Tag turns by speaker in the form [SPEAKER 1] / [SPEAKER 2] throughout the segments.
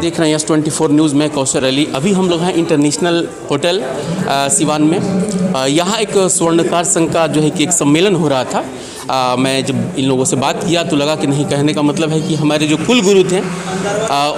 [SPEAKER 1] देख रहे हैं S24 न्यूज़ में कौशल अली। अभी हम लोग हैं इंटरनेशनल होटल सिवान में। यहाँ एक स्वर्णकार संघ का जो है कि एक सम्मेलन हो रहा था। मैं जब इन लोगों से बात किया तो लगा कि नहीं, कहने का मतलब है कि हमारे जो कुल गुरु थे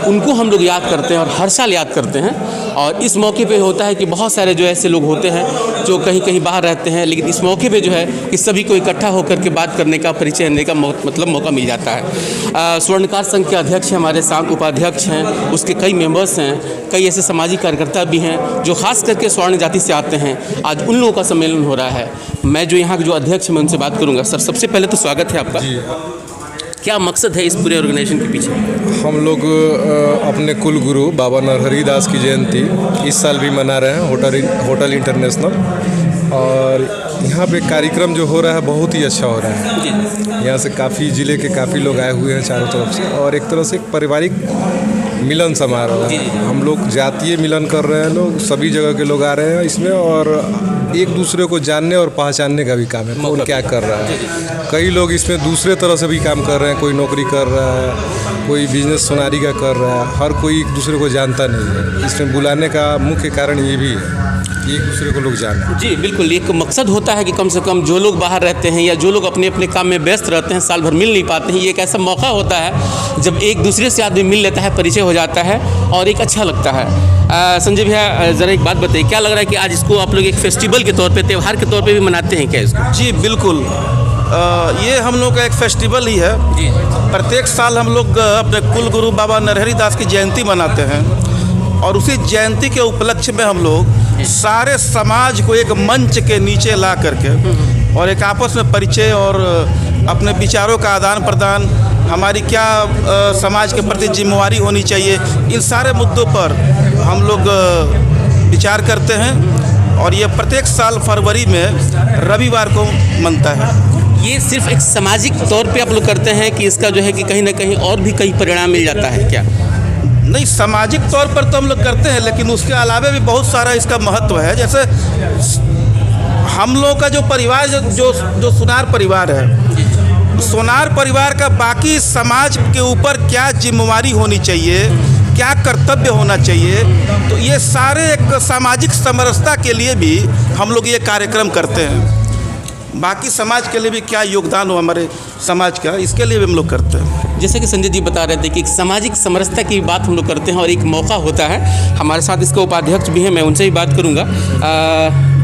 [SPEAKER 1] उनको हम लोग याद करते हैं और हर साल याद करते हैं। और इस मौके पे होता है कि बहुत सारे जो ऐसे लोग होते हैं जो कहीं कहीं बाहर रहते हैं, लेकिन इस मौके पे जो है कि सभी को इकट्ठा होकर के बात करने का, परिचय देने का मौका मिल जाता है। स्वर्णकार संघ के अध्यक्ष हैं हमारे साथ, उपाध्यक्ष हैं, उसके कई मेंबर्स हैं, कई ऐसे सामाजिक कार्यकर्ता भी हैं जो खास करके स्वर्ण जाति से आते हैं। आज उन लोगों का सम्मेलन हो रहा है। मैं जो यहाँ के जो अध्यक्ष हैं मैं उनसे बात करूँगा। सर, सबसे पहले तो स्वागत है आपका। क्या मकसद है इस पूरे ऑर्गेनाइजेशन के पीछे?
[SPEAKER 2] हम लोग अपने कुल गुरु बाबा नरहरि दास की जयंती इस साल भी मना रहे हैं होटल इंटरनेशनल। और यहाँ पे कार्यक्रम जो हो रहा है बहुत ही अच्छा हो रहा है। यहाँ से काफ़ी ज़िले के काफ़ी लोग आए हुए हैं चारों तरफ से, और एक तरह से एक पारिवारिक मिलन समारोह है। हम लोग जातीय मिलन कर रहे हैं, लोग सभी जगह के लोग आ रहे हैं इसमें, और एक दूसरे को जानने और पहचानने का भी काम है। कौन क्या कर रहा है, कई लोग इसमें दूसरे तरह से भी काम कर रहे हैं। कोई नौकरी कर रहा है, कोई बिजनेस सोनारी का कर रहा है, हर कोई एक दूसरे को जानता नहीं है। इसमें बुलाने का मुख्य कारण ये भी है, एक दूसरे को लोग जाने।
[SPEAKER 1] जी बिल्कुल, एक मकसद होता है कि कम से कम जो लोग बाहर रहते हैं या जो लोग अपने अपने काम में व्यस्त रहते हैं, साल भर मिल नहीं पाते हैं, ये एक ऐसा मौका होता है जब एक दूसरे से आदमी मिल लेता है, परिचय हो जाता है और एक अच्छा लगता है। संजय भैया, ज़रा एक बात बताइए, क्या लग रहा है कि आज इसको आप लोग एक फेस्टिवल के तौर पे, त्यौहार के तौर पे भी मनाते हैं क्या इसको?
[SPEAKER 3] जी बिल्कुल, ये हम लोग का एक फेस्टिवल ही है।
[SPEAKER 1] जी,
[SPEAKER 3] प्रत्येक साल हम लोग अपने कुल गुरु बाबा नरहरि दास की जयंती मनाते हैं, और उसी जयंती के उपलक्ष्य में हम लोग सारे समाज को एक मंच के नीचे ला करके और एक आपस में परिचय और अपने विचारों का आदान प्रदान, हमारी क्या समाज के प्रति जिम्मेवारी होनी चाहिए, इन सारे मुद्दों पर हम लोग विचार करते हैं। और ये प्रत्येक साल फरवरी में रविवार को मनता है।
[SPEAKER 1] ये सिर्फ एक सामाजिक तौर पे आप लोग करते हैं कि इसका जो है कि कहीं ना कहीं और भी कई परिणाम मिल जाता है क्या?
[SPEAKER 3] नहीं, सामाजिक तौर पर तो हम लोग करते हैं, लेकिन उसके अलावा भी बहुत सारा इसका महत्व है। जैसे हम लोग का जो परिवार जो सोनार परिवार है, सोनार परिवार का बाकी समाज के ऊपर क्या जिम्मेवारी होनी चाहिए, क्या कर्तव्य होना चाहिए, तो ये सारे एक सामाजिक समरसता के लिए भी हम लोग ये कार्यक्रम करते हैं। बाकी समाज के लिए भी क्या योगदान हो हमारे समाज का, इसके लिए भी हम लोग करते हैं।
[SPEAKER 1] जैसे कि संजय जी बता रहे थे कि सामाजिक समरसता की बात हम लोग करते हैं और एक मौका होता है। हमारे साथ इसके उपाध्यक्ष भी हैं, मैं उनसे भी बात करूंगा।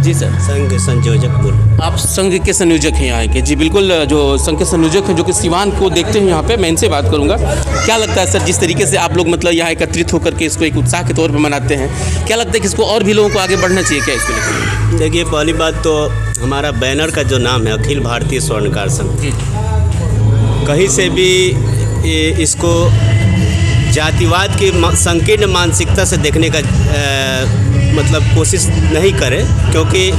[SPEAKER 1] जी सर।
[SPEAKER 4] संघ संयोजक,
[SPEAKER 1] आप संघ के संयोजक हैं यहाँ के? जी बिल्कुल, जो संघ के संयोजक हैं जो कि सिवान को देखते हैं यहाँ पे, मैं इनसे बात करूँगा। क्या लगता है सर, जिस तरीके से आप लोग मतलब यहाँ एकत्रित होकर के इसको एक उत्साह के तौर पर मनाते हैं, क्या लगता है कि इसको और भी लोगों को आगे बढ़ना चाहिए क्या इसको लेकर?
[SPEAKER 4] देखिए, पहली बात तो हमारा बैनर का जो नाम है अखिल भारतीय स्वर्णकार संघ, कहीं से भी इसको जातिवाद की संकीर्ण मानसिकता से देखने का मतलब कोशिश नहीं करें, क्योंकि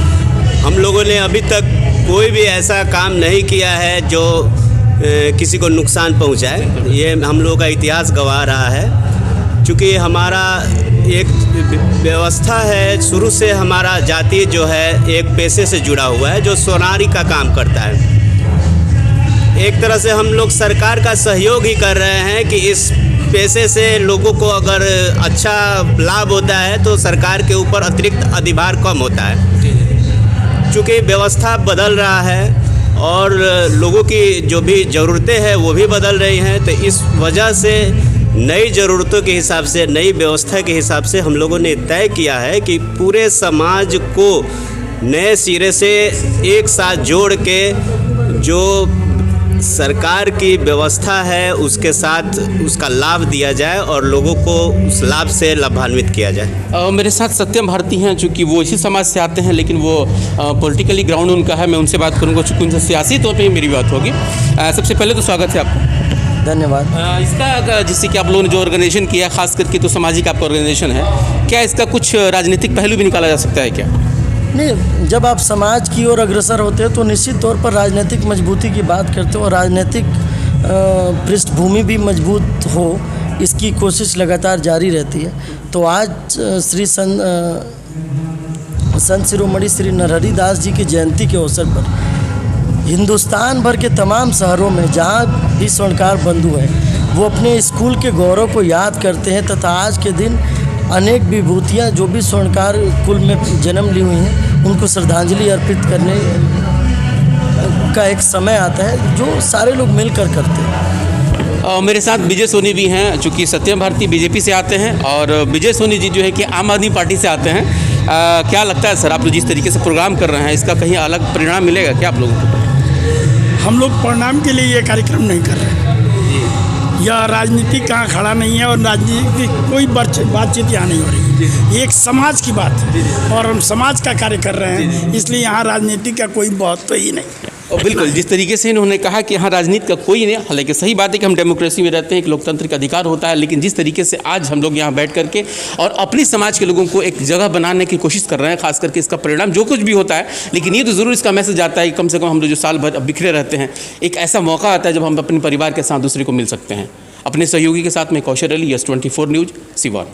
[SPEAKER 4] हम लोगों ने अभी तक कोई भी ऐसा काम नहीं किया है जो किसी को नुकसान पहुंचाए। ये हम लोगों का इतिहास गवाह रहा है। चूँकि हमारा एक व्यवस्था है, शुरू से हमारा जाति जो है एक पेशे से जुड़ा हुआ है जो सोनारी का काम करता है। एक तरह से हम लोग सरकार का सहयोग ही कर रहे हैं कि इस पैसे से लोगों को अगर अच्छा लाभ होता है तो सरकार के ऊपर अतिरिक्त अधिभार कम होता है। चूँकि व्यवस्था बदल रहा है और लोगों की जो भी ज़रूरतें हैं वो भी बदल रही हैं, तो इस वजह से नई ज़रूरतों के हिसाब से, नई व्यवस्था के हिसाब से हम लोगों ने तय किया है कि पूरे समाज को नए सिरे से एक साथ जोड़ के जो सरकार की व्यवस्था है उसके साथ उसका लाभ दिया जाए और लोगों को उस लाभ से लाभान्वित किया जाए।
[SPEAKER 1] मेरे साथ सत्यम भारती हैं, चूँकि वो इसी समाज से आते हैं, लेकिन वो पॉलिटिकली ग्राउंड उनका है। मैं उनसे बात करूँगा चूँकि उनसे सियासी तौर पे ही मेरी बात होगी। सबसे पहले तो स्वागत है आपका।
[SPEAKER 5] धन्यवाद।
[SPEAKER 1] इसका जिससे कि आप लोगों ने जो ऑर्गेनाइजेशन किया, खास करके तो सामाजिक आपका ऑर्गेनाइजेशन है, क्या इसका कुछ राजनीतिक पहलू भी निकाला जा सकता है क्या?
[SPEAKER 5] नहीं, जब आप समाज की ओर अग्रसर होते हैं तो निश्चित तौर पर राजनीतिक मजबूती की बात करते हो और राजनीतिक पृष्ठभूमि भी मजबूत हो, इसकी कोशिश लगातार जारी रहती है। तो आज श्री संत शिरोमणि श्री नरहरि दास जी की जयंती के अवसर पर हिंदुस्तान भर के तमाम शहरों में जहाँ भी स्वर्णकार बंधु हैं वो अपने स्कूल के गौरव को याद करते हैं तथा आज के दिन अनेक विभूतियाँ जो भी स्वर्णकार कुल में जन्म ली हुई हैं उनको श्रद्धांजलि अर्पित करने का एक समय आता है जो सारे लोग मिलकर करते हैं।
[SPEAKER 1] मेरे साथ विजय सोनी भी हैं, चूँकि सत्यम भारती बीजेपी से आते हैं और विजय सोनी जी जो है कि आम आदमी पार्टी से आते हैं। क्या लगता है सर, आप लोग जिस तरीके से प्रोग्राम कर रहे हैं इसका कहीं अलग परिणाम मिलेगा क्या आप लोगों को?
[SPEAKER 6] हम लोग परिणाम के लिए ये कार्यक्रम नहीं कर रहे हैं। यह राजनीति कहाँ खड़ा नहीं है और राजनीति की कोई बातचीत यहाँ नहीं हो रही है। ये एक समाज की बात है और हम समाज का कार्य कर रहे हैं, इसलिए यहाँ राजनीति का कोई महत्व ही नहीं।
[SPEAKER 1] और बिल्कुल जिस तरीके से इन्होंने कहा कि यहाँ राजनीति का कोई नहीं, हालांकि सही बात है कि हम डेमोक्रेसी में रहते हैं, एक लोकतांत्रिक अधिकार होता है, लेकिन जिस तरीके से आज हम लोग यहाँ बैठ करके और अपनी समाज के लोगों को एक जगह बनाने की कोशिश कर रहे हैं, खास करके इसका परिणाम जो कुछ भी होता है, लेकिन ये तो ज़रूर इसका मैसेज आता है कि कम से कम हम लोग जो साल भर बिखरे रहते हैं, एक ऐसा मौका आता है जब हम अपने परिवार के साथ दूसरे को मिल सकते हैं। अपने सहयोगी के साथ में कौशल अली, यस 24 न्यूज़, सिवान।